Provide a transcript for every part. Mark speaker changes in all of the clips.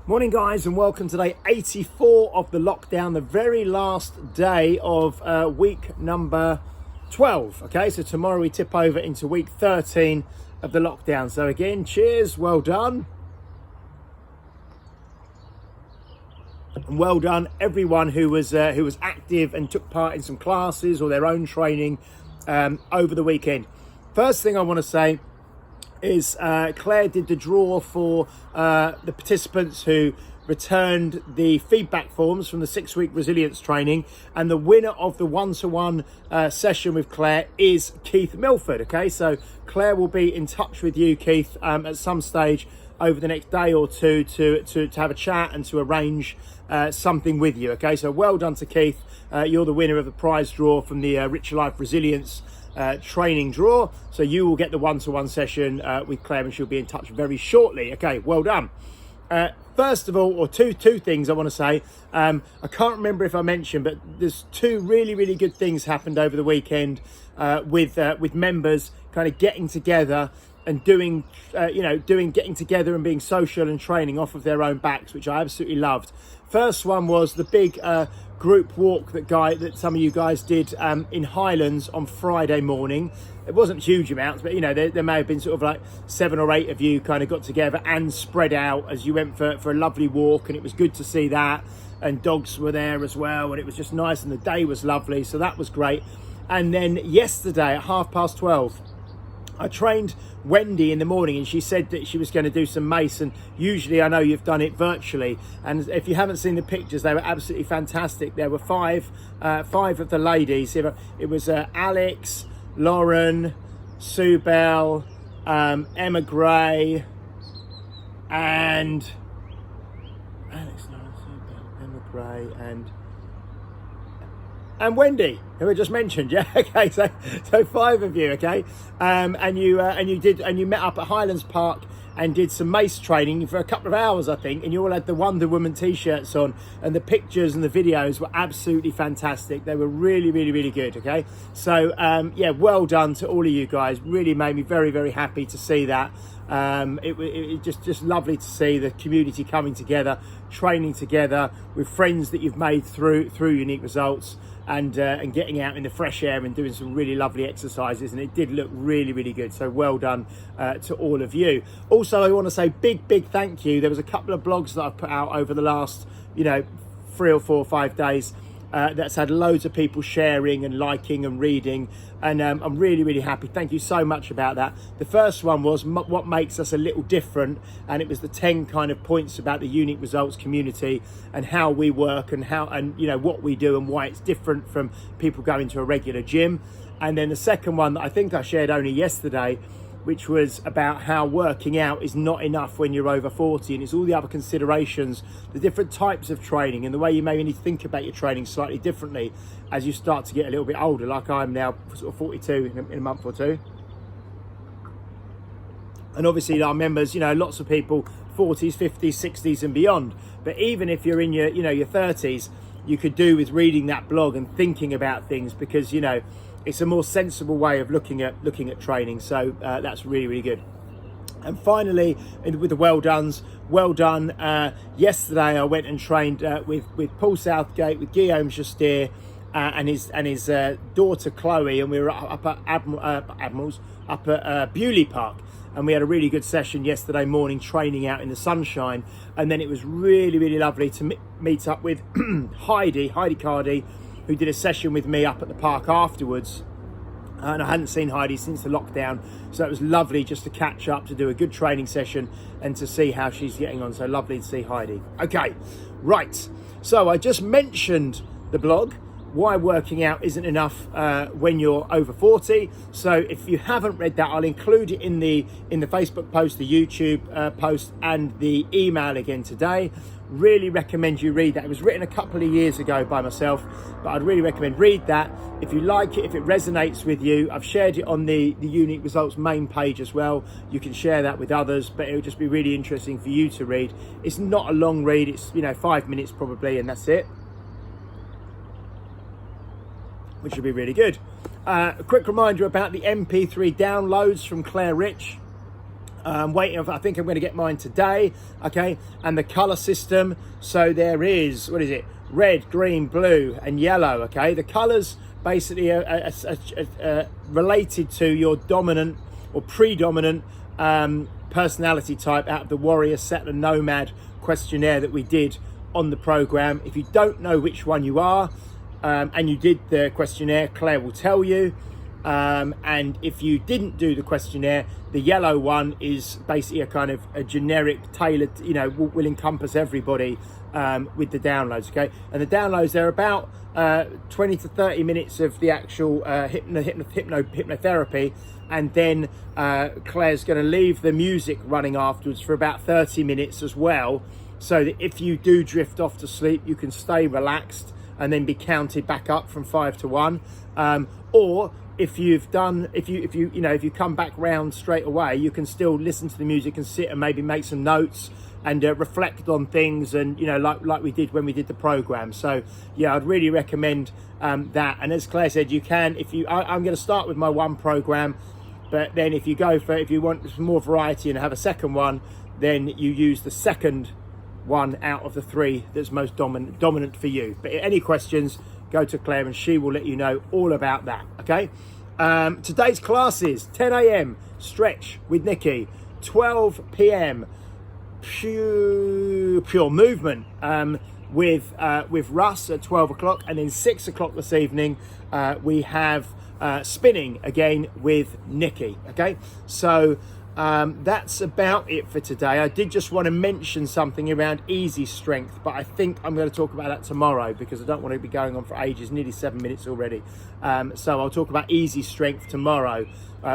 Speaker 1: Morning guys, and welcome to day 84 of the lockdown, the very last day of week number 12. Okay, so tomorrow we tip over into week 13 of the lockdown. So again, cheers, well done. And well done everyone who was active and took part in some classes or their own training over the weekend. First thing I want to say is Claire did the draw for the participants who returned the feedback forms from the 6-week resilience training, and the winner of the one-to-one session with Claire is Keith Milford. Okay, so Claire will be in touch with you, Keith, at some stage over the next day or two to have a chat and to arrange something with you. Okay, so well done to Keith. You're the winner of the prize draw from the Richer Life Resilience training draw, so you will get the one-to-one session with Claire, and she'll be in touch very shortly. Okay, well done. First of all, or two things I want to say. I can't remember if I mentioned, but there's two really good things happened over the weekend with members kind of getting together and doing getting together and being social and training off of their own backs, which I absolutely loved. First one was the big group walk that some of you guys did in Highlands on Friday morning. It wasn't huge amounts, but there may have been sort of like 7 or 8 of you kind of got together and spread out as you went for a lovely walk, and it was good to see that. And dogs were there as well, and it was just nice, and the day was lovely, so that was great. And then yesterday at 12:30, I trained Wendy in the morning, and she said that she was going to do some mace, and usually I know you've done it virtually, and if you haven't seen the pictures, they were absolutely fantastic. There were five of the ladies. It was Alex, Lauren, Sue Bell, Emma Gray, and Wendy, who I just mentioned. Yeah, okay, so 5 of you. Okay, and you met up at Highlands Park and did some mace training for a couple of hours, I think, and you all had the Wonder Woman t-shirts on, and the pictures and the videos were absolutely fantastic. They were really good. Okay, so yeah, well done to all of you guys. Really made me very happy to see that. It just lovely to see the community coming together, training together with friends that you've made through Unique Results, and getting out in the fresh air and doing some really lovely exercises, and it did look really good. So well done to all of you. Also, I want to say big thank you. There was a couple of blogs that I've put out over the last 3 or 4 or 5 days that's had loads of people sharing and liking and reading, and I'm really happy. Thank you so much about that. The first one was what makes us a little different, and it was the 10 kind of points about the Unique Results community and how we work and what we do and why it's different from people going to a regular gym. And then the second one that I think I shared only yesterday, which was about how working out is not enough when you're over 40, and it's all the other considerations, the different types of training, and the way you maybe need to think about your training slightly differently as you start to get a little bit older, like I'm now, sort of 42 in a month or two. And obviously our members, lots of people 40s, 50s, 60s and beyond. But even if you're in your 30s, you could do with reading that blog and thinking about things, because it's a more sensible way of looking at training. So that's really good. And finally, with the well done. Yesterday I went and trained with Paul Southgate, with Guillaume Justier, and his daughter Chloe, and we were up at Admirals, up at Bewley Park, and we had a really good session yesterday morning training out in the sunshine. And then it was really lovely to meet up with Heidi Cardy, who did a session with me up at the park afterwards. And I hadn't seen Heidi since the lockdown, so it was lovely just to catch up, to do a good training session and to see how she's getting on. So lovely to see Heidi. Okay, right, so I just mentioned the blog, why working out isn't enough when you're over 40. So if you haven't read that, I'll include it in the Facebook post, the YouTube post, and the email again today. Really recommend you read that. It was written a couple of years ago by myself, but I'd really recommend read that. If you like it, if it resonates with you, I've shared it on the Unique Results main page as well. You can share that with others, but it would just be really interesting for you to read. It's not a long read. It's 5 minutes probably, and that's it, which would be really good. A quick reminder about the MP3 downloads from Claire Rich. Waiting, I think I'm going to get mine today, okay? And the color system, so there is, what is it? Red, green, blue, and yellow, okay? The colors basically are related to your dominant or predominant personality type out of the warrior, settler, nomad questionnaire that we did on the program. If you don't know which one you are, and you did the questionnaire, Claire will tell you. And if you didn't do the questionnaire, the yellow one is basically a kind of a generic tailored, will encompass everybody with the downloads, okay? And the downloads, they're about 20 to 30 minutes of the actual hypnotherapy, and then Claire's going to leave the music running afterwards for about 30 minutes as well, so that if you do drift off to sleep, you can stay relaxed and then be counted back up from 5 to 1, or if you come back round straight away, you can still listen to the music and sit and maybe make some notes and reflect on things, and like we did when we did the program. So yeah, I'd really recommend that. And as Claire said, you can, I'm going to start with my one program, but then if you want some more variety and have a second one, then you use the second one out of the 3 that's most dominant for you. But any questions, go to Claire and she will let you know all about that, okay? Today's classes: 10 a.m. stretch with Nikki, 12 p.m. pure movement with Russ at 12 o'clock, and then 6 o'clock this evening we have spinning again with Nikki, okay? So that's about it for today. I did just want to mention something around easy strength, but I think I'm going to talk about that tomorrow because I don't want to be going on for ages, nearly 7 minutes already. So I'll talk about easy strength tomorrow,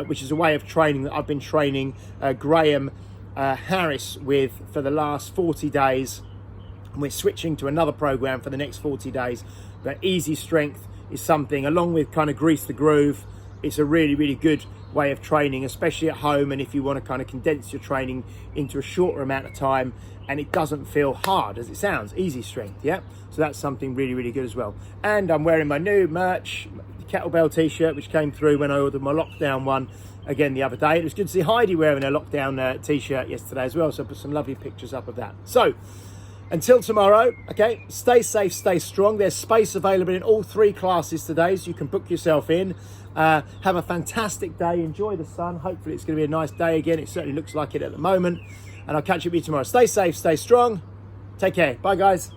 Speaker 1: which is a way of training that I've been training Graham Harris with for the last 40 days. And we're switching to another program for the next 40 days. But easy strength is something, along with kind of grease the groove, it's a really, really good way of training, especially at home, and if you want to kind of condense your training into a shorter amount of time and it doesn't feel hard as it sounds. Easy strength, yeah? So that's something really, really good as well. And I'm wearing my new merch, the kettlebell t-shirt, which came through when I ordered my lockdown one again the other day. It was good to see Heidi wearing her lockdown t-shirt yesterday as well, so I put some lovely pictures up of that. So until tomorrow, okay, stay safe, stay strong. There's space available in all 3 classes today, so you can book yourself in. Have a fantastic day, enjoy the sun. Hopefully it's going to be a nice day again. It certainly looks like it at the moment. And I'll catch up with you tomorrow. Stay safe, stay strong. Take care. Bye, guys.